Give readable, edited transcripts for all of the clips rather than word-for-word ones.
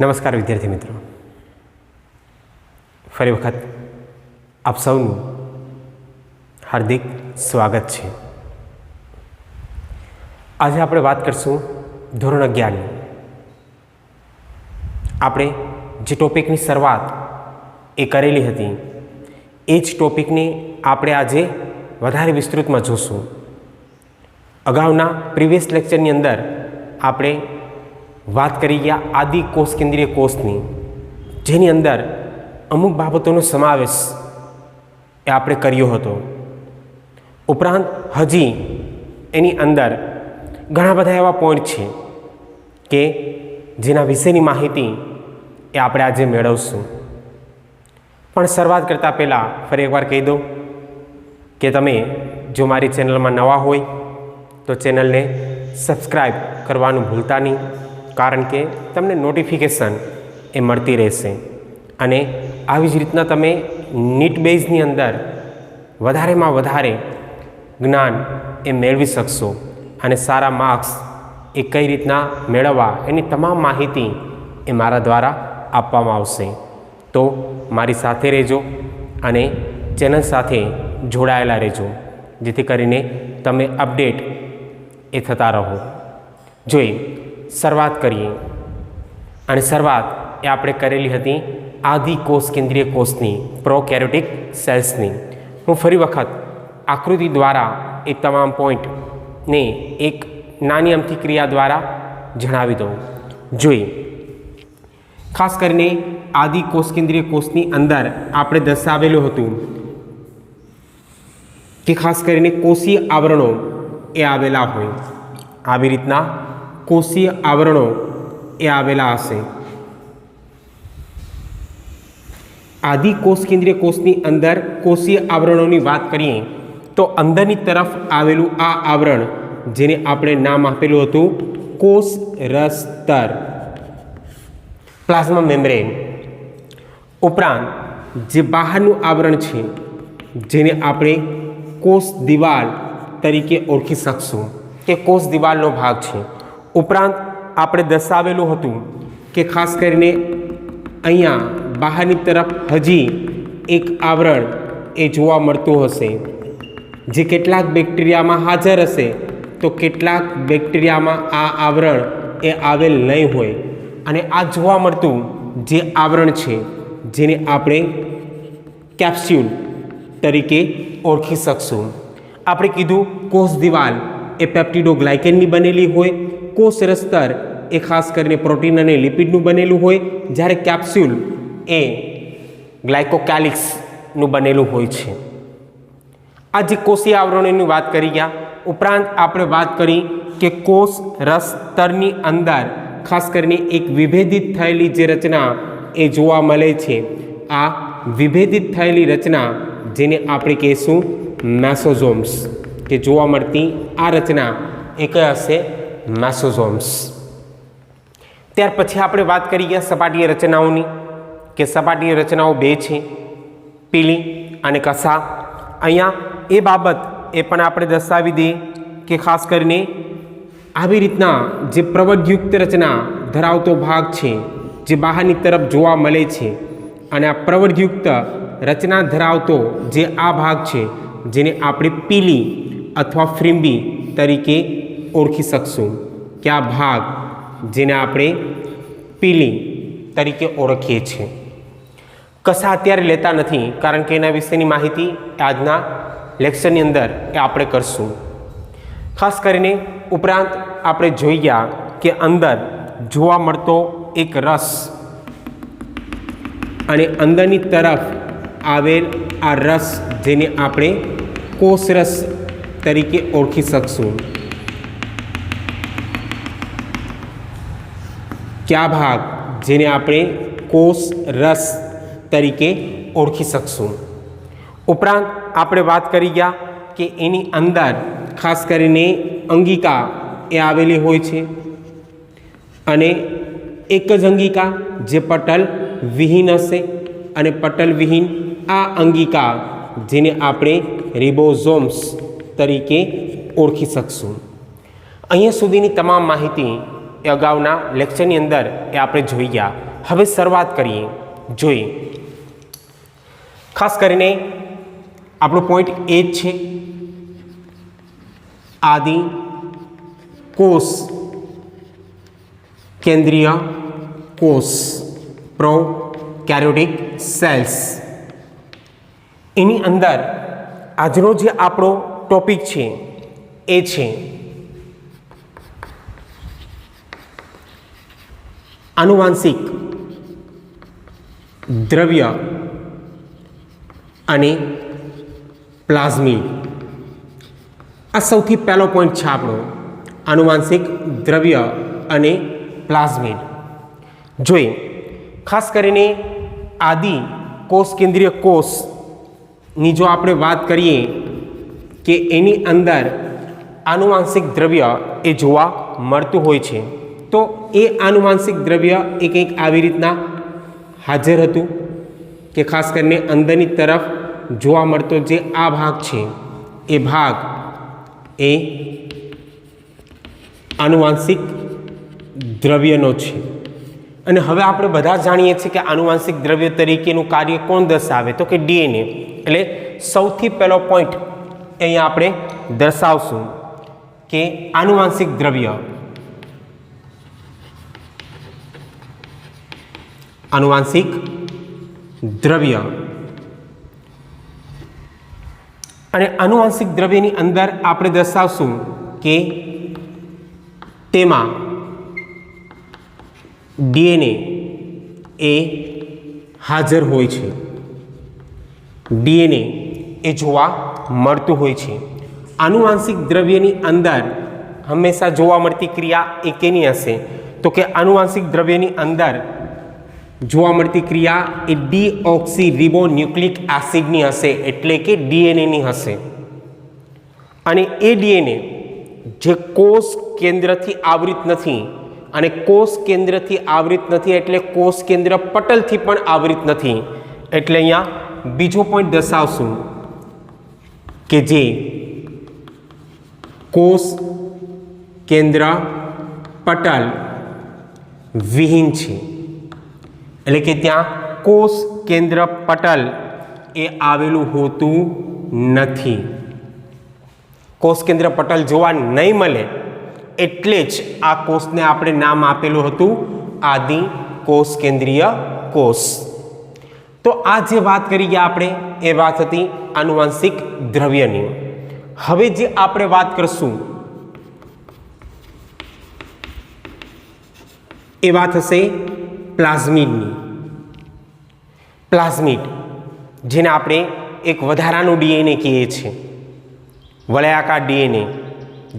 નમસ્કાર વિદ્યાર્થી મિત્રો, ફરી વખત આપ સૌનું હાર્દિક સ્વાગત છે. આજે આપણે વાત કરશું ધોરણ 11ની. આપણે જે ટોપિકની શરૂઆત એ કરેલી હતી એ જ ટોપિકને આપણે આજે વધારે વિસ્તૃતમાં જોશું. અગાઉના પ્રીવિયસ લેક્ચરની અંદર આપણે વાત કરી ગયા આદિ કોષ કેન્દ્રીય કોષની, જેની અંદર અમુક બાબતોનો સમાવેશ એ આપણે કર્યો હતો. ઉપરાંત હજી એની અંદર ઘણા બધા એવા પોઈન્ટ છે કે જેના વિશેની માહિતી એ આપણે આજે મેળવશું. પણ શરૂઆત કરતાં પહેલાં ફરી એકવાર કહી દઉં કે તમે જો મારી ચેનલમાં નવા હોય તો ચેનલને સબસ્ક્રાઈબ કરવાનું ભૂલતા નહીં, કારણ કે તમને નોટિફિકેશન એ મળતી રહેશે અને આવી જ રીતના તમે નીટ બેઝની અંદર વધારેમાં વધારે જ્ઞાન એ મેળવી શકશો અને સારા માર્ક્સ એ કઈ રીતના મેળવવા એની તમામ માહિતી એ મારા દ્વારા આપવામાં આવશે. તો મારી સાથે રહેજો અને ચેનલ સાથે જોડાયેલા રહેજો, જેથી કરીને તમે અપડેટ એ થતા રહો. જોઈએ શરૂઆત કરીએ, અને શરૂઆત એ આપણે કરેલી હતી આદિ કોષ કેન્દ્રીય કોષની, પ્રોકેરિયોટિક સેલ્સની. હું ફરી વખત આકૃતિ દ્વારા એ તમામ પોઈન્ટને એક નાની અમથી ક્રિયા દ્વારા જણાવી દઉં. જોઈએ ખાસ કરીને આદિ કોષ કેન્દ્રીય કોષની અંદર આપણે દર્શાવેલું હતું કે ખાસ કરીને કોષીય આવરણો એ આવેલા હોય. આવી રીતના કોષીય આવરણો એ આવેલા હશે. આદિ કોષ કેન્દ્રીય કોષની અંદર કોષીય આવરણોની વાત કરીએ તો અંદરની તરફ આવેલું આ આવરણ, જેને આપણે નામ આપેલું હતું કોષ રસતર, પ્લાઝ્મા મેમ્બ્રેન. ઉપરાંત જે બહારનું આવરણ છે જેને આપણે કોષ દિવાલ તરીકે ઓળખી શકશું કે કોષ દિવાલનો ભાગ છે. ઉપરાંત આપણે દર્શાવેલું હતું કે ખાસ કરીને અહીંયા બહારની તરફ હજી એક આવરણ એ જોવા મળતું હશે, જે કેટલાક બેક્ટેરિયામાં હાજર હશે તો કેટલાક બેક્ટેરિયામાં આ આવરણ એ આવેલ નહીં હોય. અને આ જોવા મળતું જે આવરણ છે જેને આપણે કેપ્સ્યુલ તરીકે ઓળખી શકશું. આપણે કીધું કોષ દિવાલ એ પેપ્ટિડોગ્લાયકેનની બનેલી હોય, કોષ રસતર એ ખાસ કરીને પ્રોટીન અને લિપિડનું બનેલું હોય, જ્યારે કેપ્સ્યુલ એ ગ્લાયકોકેલિક્સનું બનેલું હોય છે. આ જે કોષીય આવરણોની વાત કરી ગયા. ઉપરાંત આપણે વાત કરી કે કોષ રસતરની અંદર ખાસ કરીને એક વિભેદિત થયેલી જે રચના એ જોવા મળે છે. આ વિભેદિત થયેલી રચના જેને આપણે કહીશું મેસોઝોમ્સ, કે જોવા મળતી આ રચના એ કઈ હશે? મેસોઝોમ્સ. ત્યાર પછી આપણે વાત કરી ગયા સપાટીય રચનાઓની, કે સપાટીય રચનાઓ બે છે, પીલી અને કસા. અહીંયા એ બાબત એ પણ આપણે દર્શાવી દઈએ કે ખાસ કરીને આવી રીતના જે પ્રવધયુક્ત રચના ધરાવતો ભાગ છે જે બહારની તરફ જોવા મળે છે, અને આ પ્રવધયુક્ત રચના ધરાવતો જે આ ભાગ છે જેને આપણે પીલી અથવા ફ્રીમ્બી તરીકે ઓળખી શકશું, કે આ ભાગ જેને આપણે પીલી તરીકે ઓળખીએ છીએ. કસા અત્યારે લેતા નથી, કારણ કે એના વિશેની માહિતી આજના લેક્ચરની અંદર એ આપણે કરશું. ખાસ કરીને ઉપરાંત આપણે જોઈ ગયા કે અંદર જોવા મળતો એક રસ અને અંદરની તરફ આવેલ આ રસ જેને આપણે કોષરસ તરીકે ઓળખી શકશું. કયા ભાગ જેને આપણે કોષ રસ તરીકે ઓળખી શકશું. ઉપરાંત આપણે વાત કરી ગયા કે એની અંદર ખાસ કરીને અંગિકા એ આવેલી હોય છે, અને એક જ અંગિકા જે પટલ વિહીન હશે, અને પટલ વિહીન આ અંગિકા જેને આપણે રિબોઝોમ્સ તરીકે ઓળખી શકશું. અહીંયા સુધીની તમામ માહિતી એ અગાઉના લેક્ચરની અંદર એ આપણે જોઈ ગયા હવે શરૂઆત કરીએ, જોઈએ. ખાસ કરીને આપણો પોઈન્ટ એ જ છે, આદિ કોષ કેન્દ્રીય કોષ પ્રોકેરિયોટિક સેલ્સ. એની અંદર આજનો જે આપણો ટોપિક છે એ છે આનુવાંશિક દ્રવ્ય અને પ્લાઝમિડ. આ સૌથી પહેલો પોઈન્ટ છે આપણો, આનુવાંશિક દ્રવ્ય અને પ્લાઝમિડ. જોઈએ, ખાસ કરીને આદિ કોષ કેન્દ્રીય કોષની જો આપણે વાત કરીએ કે એની અંદર આનુવાંશિક દ્રવ્ય એ જોવા મળતું હોય છે, તો એ આનુવાંશિક દ્રવ્ય એ કંઈક આવી રીતના હાજર હતું કે ખાસ કરીને અંદરની તરફ જોવા મળતો જે આ ભાગ છે એ ભાગ એ આનુવાંશિક દ્રવ્યનો છે. અને હવે આપણે બધા જાણીએ છીએ કે આનુવાંશિક દ્રવ્ય તરીકેનું કાર્ય કોણ દર્શાવે, તો કે ડીએનએ. એટલે સૌથી પહેલો પોઈન્ટ અહીંયા આપણે દર્શાવશું કે આનુવાંશિક દ્રવ્ય, આનુવાંશિક દ્રવ્ય. અને આનુવાંશિક દ્રવ્યની અંદર આપણે દર્શાવશું કે તેમાં ડીએનએ એ હાજર હોય છે, ડીએનએ એ જોવા મળતું હોય છે. આનુવાંશિક દ્રવ્યની અંદર હંમેશા જોવા મળતી ક્રિયા એ કેની હશે, તો કે આનુવાંશિક દ્રવ્યની અંદર જોવા મળતી ક્રિયા એ ડીઓક્સીરિબોન્યુક્લિક એસિડની હશે, એટલે કે ડીએનએની હશે. અને એ ડીએનએ જે કોષ કેન્દ્રથી આવૃત નથી, અને કોષ કેન્દ્રથી આવૃત નથી એટલે કોષ કેન્દ્ર પટલથી પણ આવૃત નથી. એટલે અહીંયા બીજો પોઈન્ટ દર્શાવશું કે જે કોષ કેન્દ્ર પટલ વિહીન છે, એટલે કે ત્યાં કોષ કેન્દ્ર પટલ એ આવેલું હોતું નથી. કોષ કેન્દ્ર પટલ જોવા નહીં મળે એટલે જ આ કોષને આપણે નામ આપેલું હતું આદિ કોષ કેન્દ્રીય કોષ. તો આ જે વાત કરી ગયા આપણે એ વાત હતી આનુવાંશિક દ્રવ્યની. હવે જે આપણે વાત કરશું એ વાત હશે પ્લાઝમિડની. પ્લાઝમિડ જેને આપણે એક વધારાનું ડીએનએ કહીએ છીએ, વલયાકાર ડીએનએ,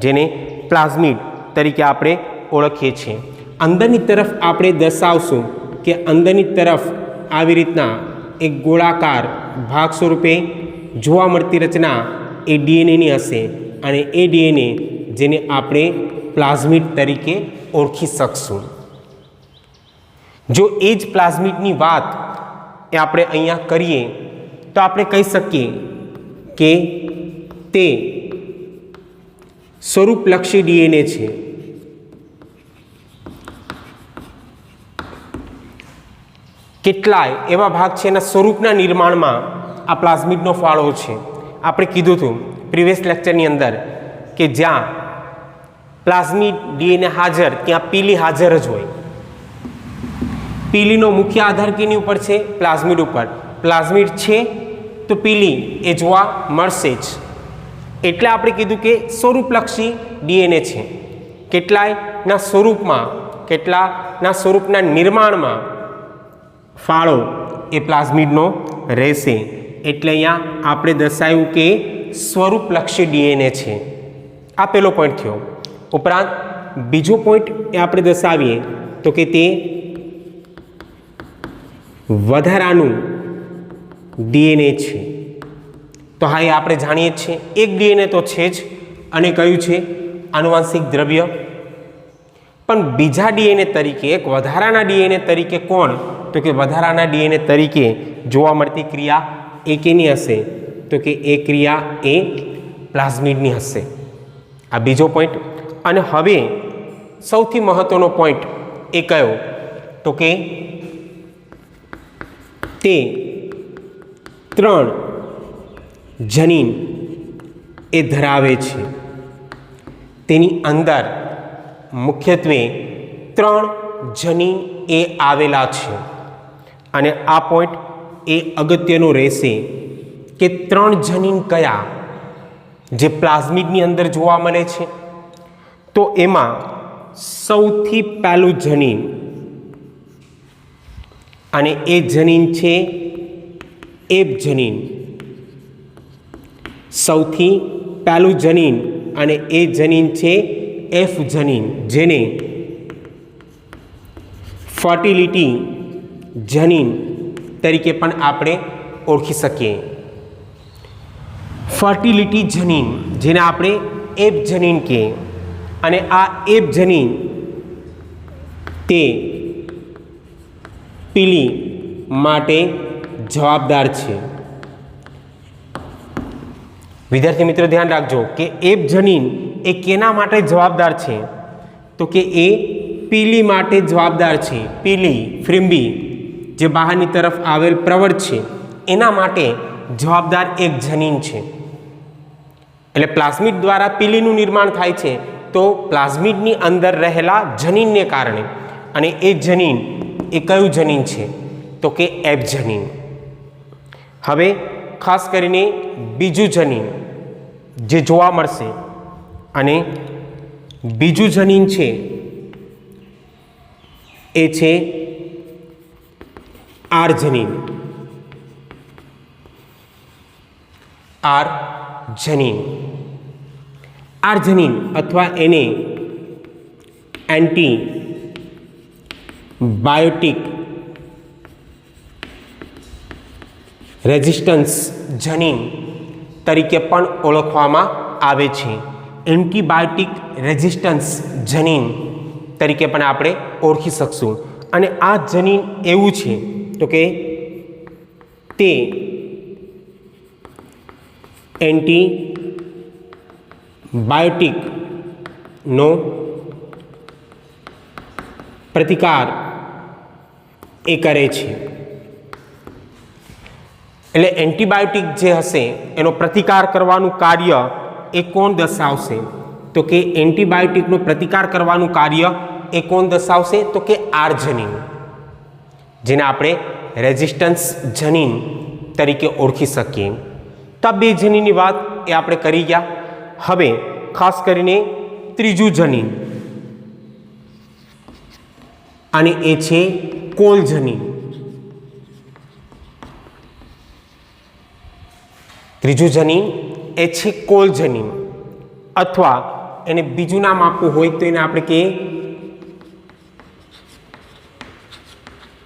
જેને પ્લાઝમિડ તરીકે આપણે ઓળખીએ છીએ. અંદરની તરફ આપણે દર્શાવશું કે અંદરની તરફ આવી રીતના એક ગોળાકાર ભાગ સ્વરૂપે જોવા મળતી રચના એ ડીએનએની હશે, અને એ ડીએનએ જેને આપણે પ્લાઝમિડ તરીકે ઓળખી શકશું. જો એ જ પ્લાઝમિડની વાત એ આપણે અહીંયા કરીએ તો આપણે કહી શકીએ કે તે સ્વરૂપલક્ષી ડીએનએ છે. કેટલાય એવા ભાગ છે એના સ્વરૂપના નિર્માણમાં આ પ્લાઝમિડનો ફાળો છે. આપણે કીધું હતું પ્રીવિયસ લેક્ચરની અંદર કે જ્યાં પ્લાઝમિડ ડીએનએ હાજર ત્યાં પીલી હાજર જ હોય. પીલીનો મુખ્ય આધાર કેની ઉપર છે? પ્લાઝમિડ ઉપર. પ્લાઝમિડ છે તો પીલી એ જોવા મળશે જ. એટલે આપણે કીધું કે સ્વરૂપલક્ષી ડીએનએ છે. કેટલાયના સ્વરૂપમાં, કેટલાના સ્વરૂપના નિર્માણમાં ફાળો એ પ્લાઝમિડનો રહેશે. એટલે અહીંયા આપણે દર્શાવ્યું કે સ્વરૂપલક્ષી ડીએનએ છે. આ પહેલો પોઈન્ટ થયો. ઉપરાંત બીજો પોઈન્ટ એ આપણે દર્શાવીએ તો કે તે વધારાનું ડીએનએ છે. તો હા, એ આપણે જાણીએ જ છીએ એક ડીએનએ તો છે જ, અને કયું છે? આનુવાંશિક દ્રવ્ય. પણ બીજા ડીએનએ તરીકે, એક વધારાના ડીએનએ તરીકે કોણ? તો કે વધારાના ડીએનએ તરીકે જોવા મળતી ક્રિયા એ કેની હશે? તો કે એ ક્રિયા એ પ્લાઝમિડની હશે. આ બીજો પોઈન્ટ. અને હવે સૌથી મહત્વનો પોઈન્ટ એ કયો? તો કે તે 3 જનીન એ ધરાવે છે. તેની અંદર મુખ્યત્વે 3 જનીન એ આવેલા છે. અને આ પોઈન્ટ એ અગત્યનો રહેશે કે 3 જનીન કયા જે પ્લાઝમિડની અંદર જોવા મળે છે. તો એમાં સૌથી પહેલું જનીન અને એ જનીન છે એપ જનીન. સૌથી પહેલું જનીન અને એ જનીન છે એફ જનીન, જેને ફર્ટિલિટી જનીન તરીકે પણ આપણે ઓળખી શકીએ. ફર્ટિલિટી જનીન જેને આપણે એપ જનીન કહીએ, અને આ એપ જનીન તે પીલી માટે જવાબદાર છે. વિદ્યાર્થી મિત્રો ધ્યાન રાખજો કે એપ જનીન એ કેના માટે જવાબદાર છે? તો કે એ પીલી માટે જવાબદાર છે. પીલી ફ્રીમ્બી જે બહારની તરફ આવેલ પ્રવર્ત છે એના માટે જવાબદાર એક જનીન છે. એટલે પ્લાઝમિડ દ્વારા પીલીનું નિર્માણ થાય છે તો પ્લાઝમિડની અંદર રહેલા જનીનને કારણે. અને એ જનીન એ કયું જનીન છે? તો કે એપ જનીન. હવે ખાસ કરીને બીજું જનીન જે જોવા મળશે, અને બીજું જનીન છે એ છે આર જનીન. આર જનીન આર જનીન અથવા એને એન્ટી બાયોટિક રેઝિસ્ટન્સ જનીન તરીકે પણ ઓળખવામાં આવે છે. એન્ટીબાયોટિક રેઝિસ્ટન્સ જનીન તરીકે પણ આપણે ઓળખી શકશું. અને આ જનીન એવું છે તો કે તે એન્ટીબાયોટિકનો પ્રતિકાર એ કરે છે. એટલે એન્ટીબાયોટિક જે હશે એનો પ્રતિકાર કરવાનું કાર્ય એ કોણ દર્શાવશે? તો કે એન્ટીબાયોટિકનો પ્રતિકાર કરવાનું કાર્ય એ કોણ દર્શાવશે? તો કે આર જનીન, જેને આપણે રેઝિસ્ટન્સ જનીન તરીકે ઓળખી શકીએ. તો આ 2 જનીનની વાત એ આપણે કરી ગયા. હવે ખાસ કરીને ત્રીજું જનીન, અને એ છે કોલ જનીન. ત્રીજું જનીન એ છે કોલ જનીન, અથવા એને બીજું નામ આપવું હોય તો એને આપણે કહીએ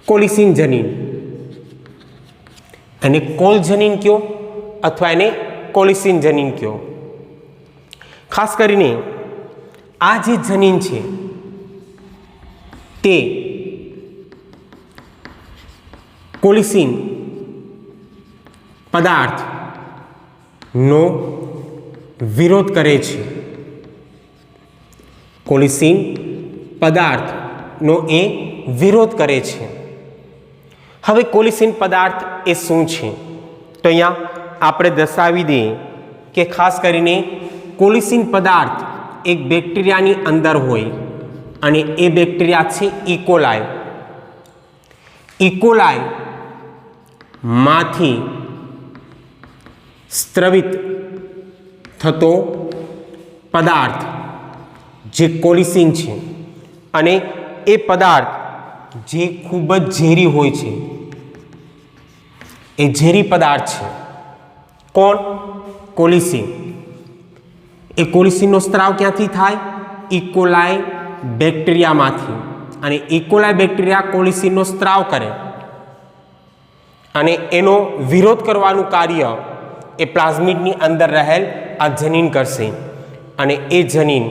કોલિસિન જનીન. એને કોલ જનીન કયો અથવા એને કોલિસિન જનીન કયો. ખાસ કરીને આ જે જનીન છે તે કોલિસિન પદાર્થનો વિરોધ કરે છે. કોલિસિન પદાર્થનો એ વિરોધ કરે છે. હવે કોલિસિન પદાર્થ એ શું છે? તો અહીંયા આપણે દર્શાવી દઈએ કે ખાસ કરીને કોલિસિન પદાર્થ એક બેક્ટેરિયાની અંદર હોય, અને એ બેક્ટેરિયા છે ઇકોલાઈ. ઇકોલાઈ માંથી સ્ત્રવિત થતો પદાર્થ જે કોલિસિન છે, અને એ પદાર્થ જે ખૂબ જ ઝેરી હોય છે, એ ઝેરી પદાર્થ છે. કોણ? કોલિસિન. એ કોલિસિનનો સ્ત્રાવ ક્યાંથી થાય? ઇકોલાઈ બેક્ટેરિયામાંથી. અને ઇકોલાઈ બેક્ટેરિયા કોલિસિનનો સ્ત્રાવ કરે અને એનો વિરોધ કરવાનું કાર્ય એ પ્લાઝમિડની અંદર રહેલ આ જનીન કરશે. અને એ જનીન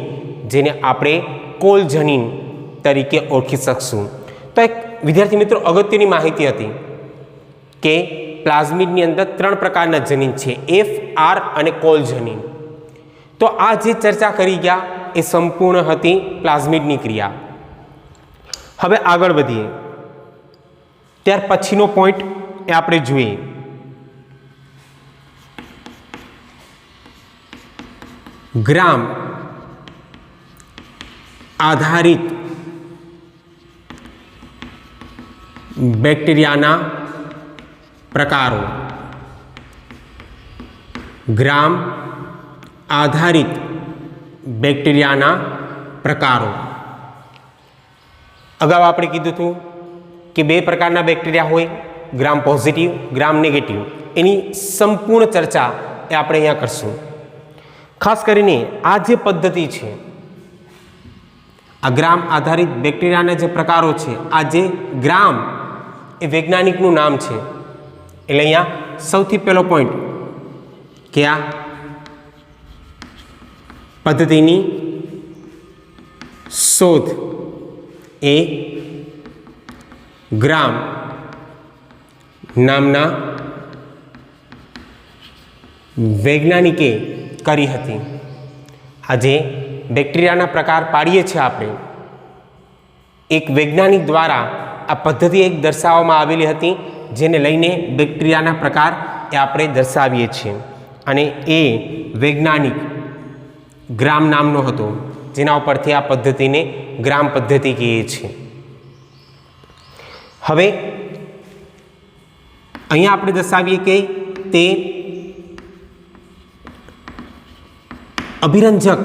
જેને આપણે કોલ જનીન તરીકે ઓળખી શકશું. તો એક વિદ્યાર્થી મિત્રો અગત્યની માહિતી હતી કે પ્લાઝમિડની અંદર 3 પ્રકારના જનીન છે, એફ, આર અને કોલ જનીન. તો આ જે ચર્ચા કરી ગયા એ સંપૂર્ણ હતી પ્લાઝમિડની ક્રિયા. હવે આગળ વધીએ. ત્યાર પછીનો પોઈન્ટ એ આપણે જોઈએ. ગ્રામ આધારિત બેક્ટેરિયાના પ્રકારો. ગ્રામ આધારિત બેક્ટેરિયાના પ્રકારો. અગાઉ આપણે કીધું હતું કે બે પ્રકારના બેક્ટેરિયા હોય, ગ્રામ પોઝિટિવ, ગ્રામ નેગેટિવ. એની સંપૂર્ણ ચર્ચા એ આપણે અહીંયા કરશું. ખાસ કરીને આ જે પદ્ધતિ છે, આ ગ્રામ આધારિત બેક્ટેરિયાના જે પ્રકારો છે, આ જે ગ્રામ એ વૈજ્ઞાનિકનું નામ છે. એટલે અહીંયા સૌથી પહેલો પોઈન્ટ કે આ પદ્ધતિની શોધ એ ગ્રામ નામના વૈજ્ઞાનિકે કરી હતી. આજે બેક્ટેરિયાના પ્રકાર પાડીએ છીએ આપણે, એક વૈજ્ઞાનિક દ્વારા આ પદ્ધતિ એક દર્શાવવામાં આવેલી હતી, જેને લઈને બેક્ટેરિયાના પ્રકાર એ આપણે દર્શાવીએ છીએ. અને એ વૈજ્ઞાનિક ગ્રામ નામનો હતો, જેના ઉપરથી આ પદ્ધતિને ગ્રામ પદ્ધતિ કહીએ છીએ. હવે અહીંયા આપણે દર્શાવીએ કે તે અભિરંજક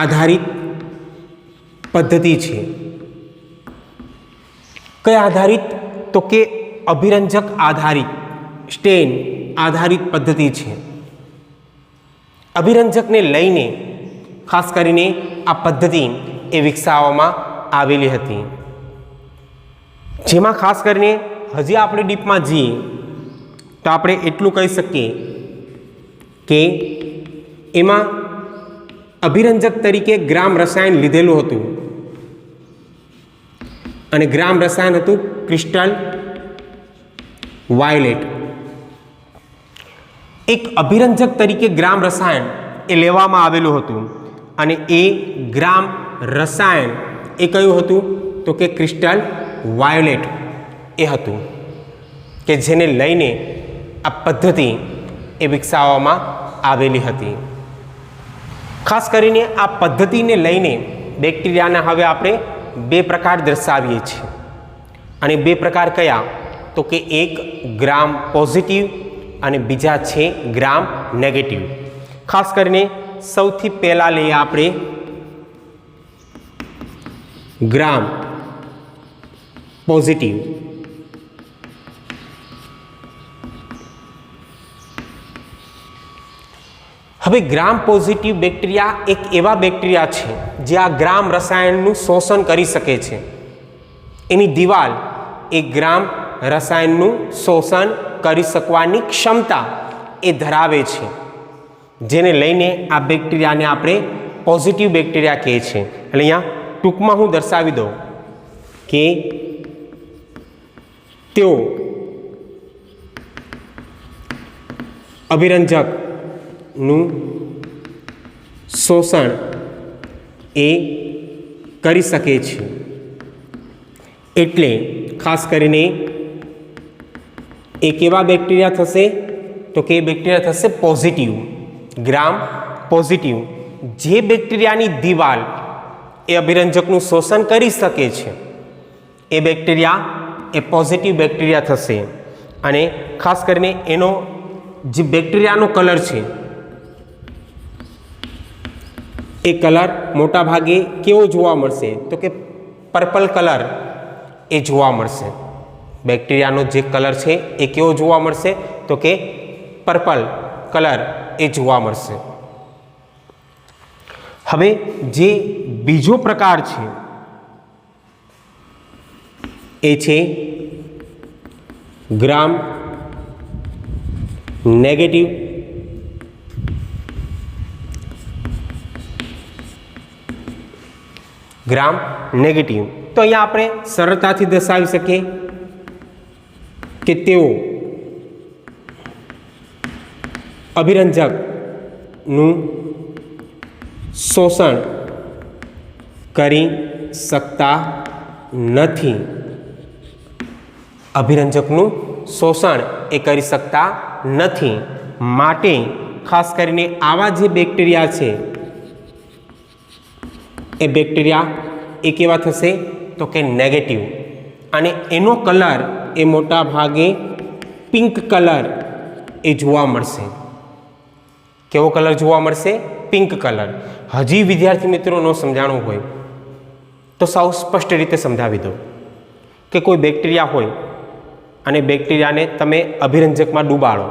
આધારિત પદ્ધતિ છે. કયા આધારિત? તો કે અભિરંજક આધારિત, સ્ટેન આધારિત પદ્ધતિ છે. અભિરંજકને લઈને ખાસ કરીને આ પદ્ધતિ એ વિકસાવવામાં આવેલી હતી, જેમાં ખાસ કરીને હજી આપણે ડીપમાં જઈએ તો આપણે એટલું કહી શકીએ કે એમાં અભિરંજક તરીકે ગ્રામ રસાયણ લીધેલું હતું, અને ગ્રામ રસાયણ હતું ક્રિસ્ટલ વાયોલેટ. એક અભિરંજક તરીકે ગ્રામ રસાયણ એ લેવામાં આવેલું હતું, અને એ ગ્રામ રસાયણ એ કયું હતું? તો કે ક્રિસ્ટલ વાયોલેટ એ હતું, કે જેને લઈને આ પદ્ધતિ એ વિકસાવવામાં આવેલી હતી. ખાસ કરીને આ પદ્ધતિને લઈને બેક્ટેરિયાના હવે આપણે બે પ્રકાર દર્શાવીએ છીએ. અને બે પ્રકાર કયા? તો કે એક ગ્રામ પોઝિટિવ અને બીજા છે ગ્રામ નેગેટિવ. ખાસ કરીને સૌથી પહેલાં લઈએ આપણે ગ્રામ પોઝિટિવ. હવે ગ્રામ પોઝિટિવ બેક્ટેરિયા એક એવા બેક્ટેરિયા છે જે આ ગ્રામ રસાયણનું શોષણ કરી શકે છે. એની દિવાલ એ ગ્રામ રસાયણનું શોષણ કરી શકવાની ક્ષમતા એ ધરાવે છે, જેને લઈને આ બેક્ટેરિયાને આપણે પોઝિટિવ બેક્ટેરિયા કહે છે. એટલે અહીંયા ટૂંકમાં હું દર્શાવી દઉં કે તેઓ અભિરંજકનું શોષણ એ કરી શકે છે. એટલે ખાસ કરીને એક એવા બેક્ટેરિયા થશે તો કે એ બેક્ટેરિયા થશે પોઝિટિવ, ગ્રામ પોઝિટિવ. જે બેક્ટેરિયાની દિવાલ એ અભિરંજકનું શોષણ કરી શકે છે એ બેક્ટેરિયા એ પોઝિટિવ બેક્ટેરિયા થશે. અને ખાસ કરીને એનો જે બેક્ટેરિયાનો કલર છે એ કલર મોટા ભાગે કેવો જોવા મળશે? તો કે પર્પલ કલર એ જોવા મળશે. બેક્ટેરિયાનો જે કલર છે એ કેવો જોવા મળશે? તો કે પર્પલ કલર એ જોવા મળશે. હવે જે બીજો પ્રકાર છે એ છે ગ્રામ નેગેટિવ. ગ્રામ નેગેટિવ તો અહીંયા આપણે સરળતાથી દર્શાવી શકીએ કે તેઓ અભિરંજકનું શોષણ કરી શકતા નથી. અભિરંજકનું શોષણ એ કરી શકતા નથી. માટે ખાસ કરીને આવા જે બેક્ટેરિયા છે એ બેક્ટેરિયા એ કેવા થશે તો કે નેગેટિવ, અને એનો કલર એ મોટા ભાગે પિંક કલર એ જોવા મળશે. કેવો કલર જોવા મળશે? Pink colour. હજી વિદ્યાર્થી મિત્રો ન સમજાણું હોય તો સાવ સ્પષ્ટ રીતે સમજાવી દો કે કોઈ બેક્ટેરિયા હોય અને બેક્ટેરિયાને તમે અભિરંજકમાં ડૂબાડો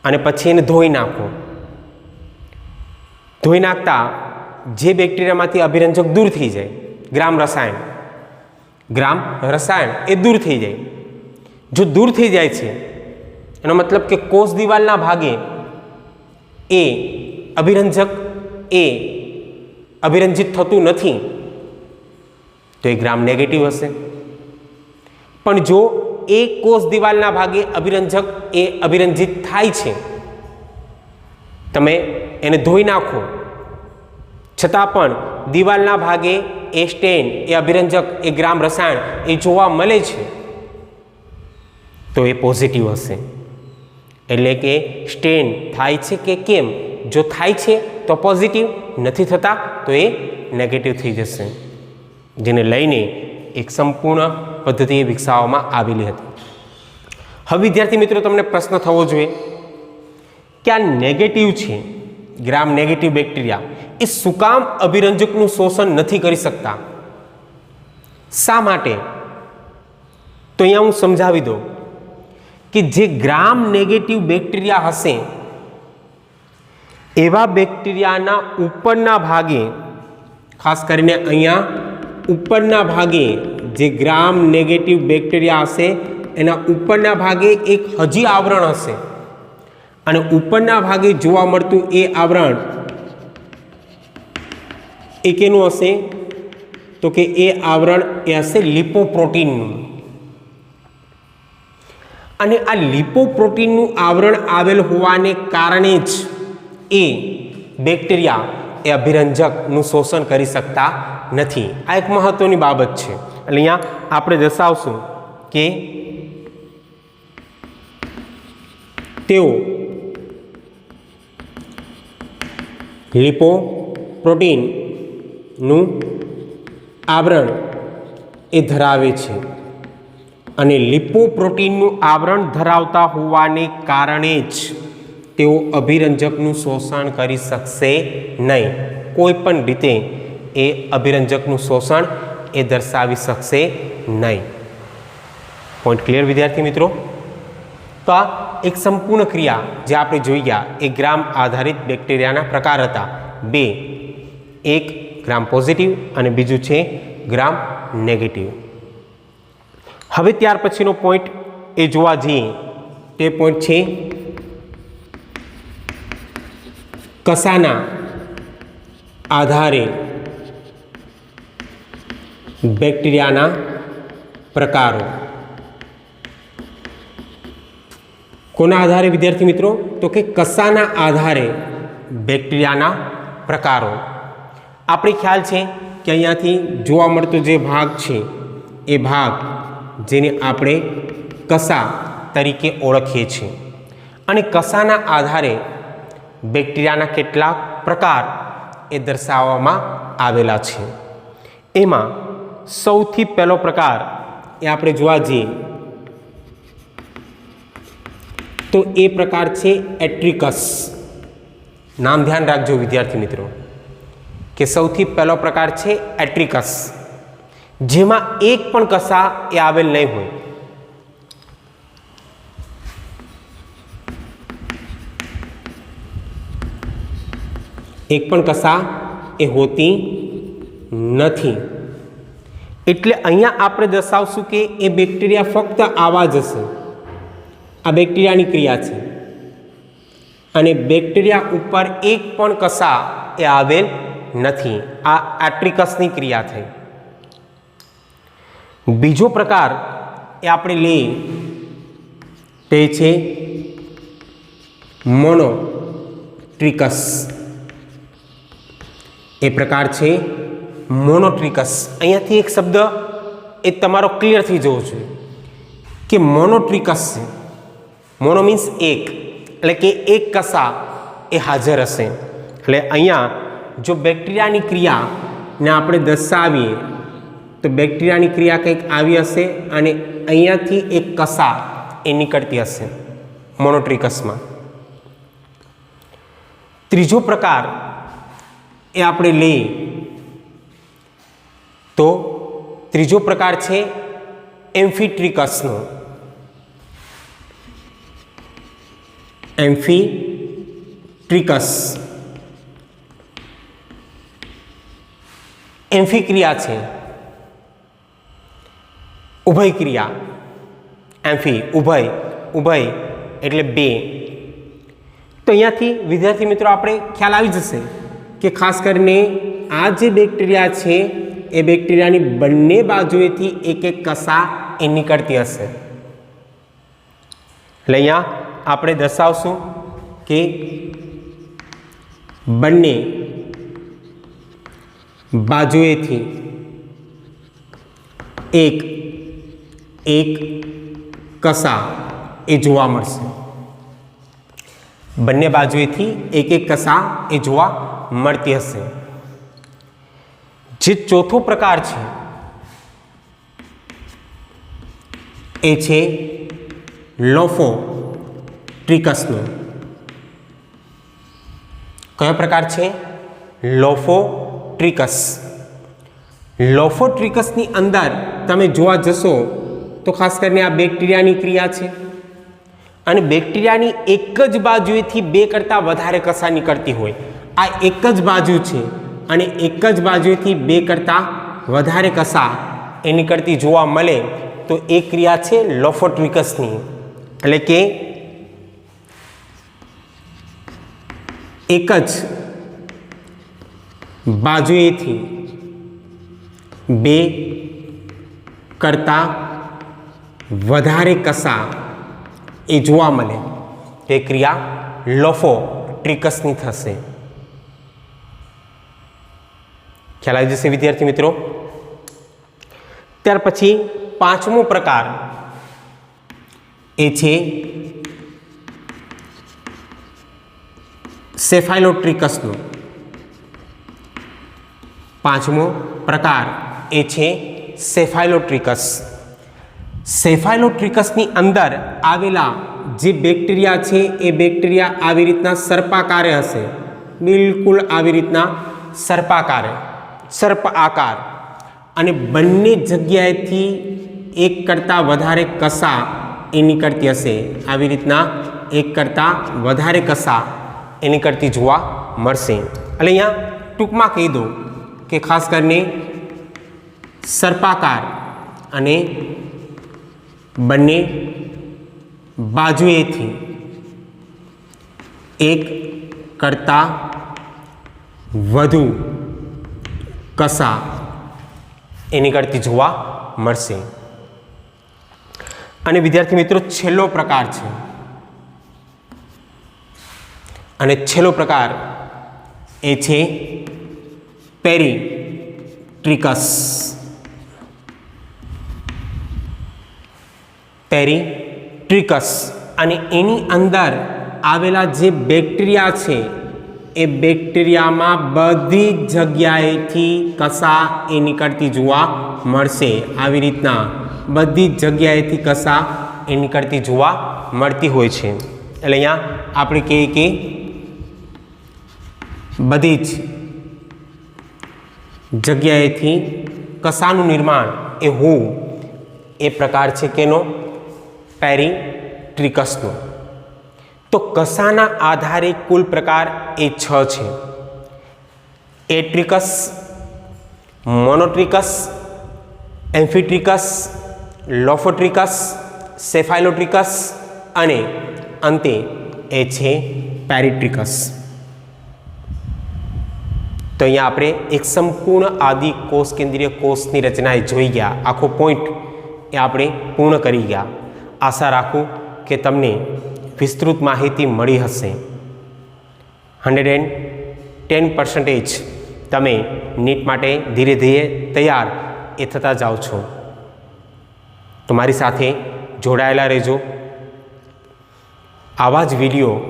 અને પછી એને ધોઈ નાખો. ધોઈ નાખતા જે બેક્ટેરિયામાંથી અભિરંજક દૂર થઈ જાય, ગ્રામ રસાયણ એ દૂર થઈ જાય. જો દૂર થઈ જાય છે એનો મતલબ કે કોષ દિવાલના ભાગે એ અભિરંજક એ અભિરંજિત થતું નથી તો એ ગ્રામ નેગેટિવ હશે. પણ જો એ કોષ દિવાલના ભાગે અભિરંજક એ અભિરંજિત થાય છે, તમે એને ધોઈ નાખો છતાં પણ દિવાલના ભાગે એ સ્ટેન એ અભિરંજક એ ગ્રામ રસાયણ એ જોવા મળે છે તો એ પોઝિટિવ હશે. એટલે કે સ્ટેન થાય છે કે કેમ? જો થાય છે તો પોઝિટિવ, નથી થતા તો એ નેગેટિવ થઈ જશે. જેને લઈને એક સંપૂર્ણ પદ્ધતિ વિકસાવવામાં આવેલી હતી. હવે વિદ્યાર્થી મિત્રો તમને પ્રશ્ન થવો જોઈએ કે આ નેગેટિવ છે, ગ્રામ નેગેટિવ બેક્ટેરિયા એ શું કામ અભિરંજકનું શોષણ નથી કરી શકતા? શા માટે? તો અહીંયા હું સમજાવી દઉં કે જે ગ્રામ નેગેટિવ બેક્ટેરિયા હશે એવા બેક્ટેરિયાના ઉપરના ભાગે, ખાસ કરીને અહીંયા ઉપરના ભાગે જે ગ્રામ નેગેટિવ બેક્ટેરિયા હશે એના ઉપરના ભાગે એક હજી આવરણ હશે, અને ઉપરના ભાગે જોવા મળતું એ આવરણ એ કેનું હશે તો કે એ આવરણ એ હશે લિપોપ્રોટીનનું. અને આ લિપોપ્રોટીનનું આવરણ આવેલ હોવાને કારણે જ એ બેક્ટેરિયા એ અભિરંજકનું શોષણ કરી શકતા નથી. આ એક મહત્વની બાબત છે. એટલે અહીંયા આપણે દર્શાવશું કે તેઓ લિપોપ્રોટીનનું આવરણ એ ધરાવે છે, અને લિપોપ્રોટીનનું આવરણ ધરાવતા હોવાને કારણે જ તેઓ અભિરંજકનું શોષણ કરી શકશે નહીં. કોઈ પણ રીતે એ અભિરંજકનું શોષણ એ દર્શાવી શકશે નહીં. પોઈન્ટ ક્લિયર વિદ્યાર્થી મિત્રો? તો આ એક સંપૂર્ણ ક્રિયા જે આપણે જોઈ ગયા એ ગ્રામ આધારિત બેક્ટેરિયાના પ્રકાર હતા બે. એક ગ્રામ પોઝિટિવ અને બીજું છે ગ્રામ નેગેટિવ. હવે ત્યાર પછીનો પોઈન્ટ એ જોવા જઈએ તે પોઈન્ટ છે કસાના આધારે બેક્ટેરિયાના પ્રકારો. કોના આધારે વિદ્યાર્થી મિત્રો? તો કે કસાના આધારે બેક્ટેરિયાના પ્રકારો. આપણે ખ્યાલ છે કે અહીંયાથી જોવા મળતો જે ભાગ છે એ ભાગ જેને આપણે કસા તરીકે ઓળખીએ છીએ, અને કસાના આધારે બેક્ટેરિયાના કેટલાક પ્રકાર એ દર્શાવવામાં આવેલા છે. એમાં સૌથી પહેલો પ્રકાર એ આપણે જોવા જઈએ તો એ પ્રકાર છે એટ્રિકસ. નામ ધ્યાન રાખજો વિદ્યાર્થી મિત્રો કે સૌથી પહેલો પ્રકાર છે એટ્રિકસ, જેમાં એક પણ કસા એ આવેલ નહીં હોય. એક પણ કસા એ હોતી નથી. એટલે અહીંયા આપણે દર્શાવશું કે એ બેક્ટેરિયા ફક્ત આવા જ હશે. આ બેક્ટેરિયાની ક્રિયા છે, અને બેક્ટેરિયા ઉપર એક પણ કસા એ આવેલ નથી. આ એટ્રિકસની ક્રિયા થઈ. બીજો પ્રકાર એ આપણે લઈએ તે છે મોનોટ્રિકસ. એ પ્રકાર છે મોનોટ્રિકસ. અહીંયાથી એક શબ્દ એ તમારો ક્લિયર થઈ જવો જોઈએ કે મોનોટ્રિકસ છે. મોનો મીન્સ એક, એટલે કે એક કસા એ હાજર હશે. એટલે અહીંયા જો બેક્ટેરિયાની ક્રિયાને આપણે દર્શાવીએ તો બેક્ટેરિયાની ક્રિયા કંઈક આવી હશે અને અહીંયાથી એક કસા એ નીકળતી હશે મોનોટ્રિકસમાં. ત્રીજો પ્રકાર એ આપણે લઈએ તો ત્રીજો પ્રકાર છે એમ્ફીટ્રિકસનો. એમ્ફીટ્રિકસ એમ્ફી ક્રિયા છે, ઉભય ક્રિયા. એમ્ફી ઉભય, ઉભય એટલે બે. તો અહીંયાથી વિદ્યાર્થી મિત્રો આપણે ખ્યાલ આવી જશે કે ખાસ કરીને આ જે બેક્ટેરિયા છે એ બેક્ટેરિયાની બંને બાજુએથી એક એક કસા એ નીકળતી હશે. એટલે અહીંયા આપણે દર્શાવશું કે બંને બાજુએથી એક એક કસા એ જોવા મળશે. બંને બાજુએથી એક એક કસા એ જોવા મળતી હશે. જે ચોથો પ્રકાર છે એ છે લોફોટ્રિકસનો. કયો પ્રકાર છે? લોફોટ્રિકસ. લોફોટ્રિકસની અંદર તમે જોવા જશો તો ખાસ કરીને આ બેક્ટેરિયાની ક્રિયા છે અને બેક્ટેરિયાની એક જ બાજુએથી બે કરતાં વધારે કસા નીકળતી હોય. આ એક જ બાજુ છે અને એક જ બાજુએથી બે કરતાં વધારે કસા એ નીકળતી જોવા મળે તો એ ક્રિયા છે લોફોટ્રિકસની. એટલે કે એક જ બાજુએથી બે કરતાં વધારે કસા એ જોવા મળે તે ક્રિયા લોફોટ્રિકસની થશે. ખ્યાલ આવી જશે વિદ્યાર્થી મિત્રો. ત્યાર પછી પાંચમો પ્રકાર એ છે સેફાઇલોટ્રિકસનો. પાંચમો પ્રકાર એ છે સેફાઇલોટ્રિકસ. સેફાઇલોટ્રિકસની અંદર આવેલા જે બેક્ટેરિયા છે એ બેક્ટેરિયા આવી રીતના સર્પાકારે હશે, બિલકુલ આવી રીતના સર્પાકારે, સર્પ આકાર, અને બંને જગ્યાએથી એક કરતાં વધારે કસા એ નીકળતી હશે. આવી રીતના એક કરતાં વધારે કસા એ નીકળતી જોવા મળશે. એટલે અહીંયા ટૂંકમાં કહી દો કે ખાસ કરીને સર્પાકાર અને બંને બાજુએથી એક કરતાં વધુ કસા એ નીકળતી જોવા મળશે. અને વિદ્યાર્થી મિત્રો છેલ્લો પ્રકાર છે, અને છેલ્લો પ્રકાર એ છે પેરીટ્રિકસ. પેરીટ્રિકસ અને એની અંદર આવેલા જે બેક્ટેરિયા છે એ બેક્ટેરિયામાં બધી જગ્યાએથી કસા એ નીકળતી જોવા મળશે. આવી રીતના બધી જગ્યાએથી કસા એ નીકળતી જોવા મળતી હોય છે. એટલે અહીંયા આપણે કહીએ કે બધી જ જગ્યાએથી કસાનું નિર્માણ એ હોવું એ પ્રકાર છે કેનો? પેરીટ્રિકસનો. તો કસાના આધારે કુલ પ્રકાર એ 6 છે. એટ્રિકસ, મોનોટ્રિકસ, એમ્ફીટ્રિકસ, લોફોટ્રિકસ, સેફાઇલોટ્રિકસ અને અંતે એ છે પેરીટ્રિકસ. તો અહીંયા આપણે એક સંપૂર્ણ આદિ કોષ કેન્દ્રીય કોષની રચના જોઈ ગયા. આખો પોઈન્ટ એ આપણે પૂર્ણ કરી ગયા. આશા રાખું કે તમને વિસ્તૃત માહિતી મળી હશે. 110% તમે નીટ માટે ધીરે ધીરે તૈયાર એ થતા જાઓ છો. તો મારી સાથે જોડાયેલા રહેજો. આવા જ વિડીયો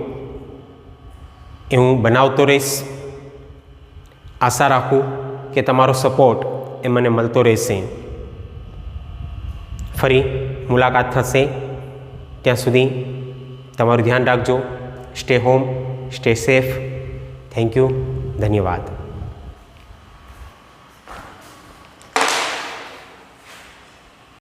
એ હું બનાવતો રહીશ. આશા રાખું કે તમારો સપોર્ટ એ મને મળતો રહેશે. ફરી મુલાકાત થશે. ત્યાં સુધી તમારું ધ્યાન રાખજો. Stay home, stay safe. Thank you. ધન્યવાદ.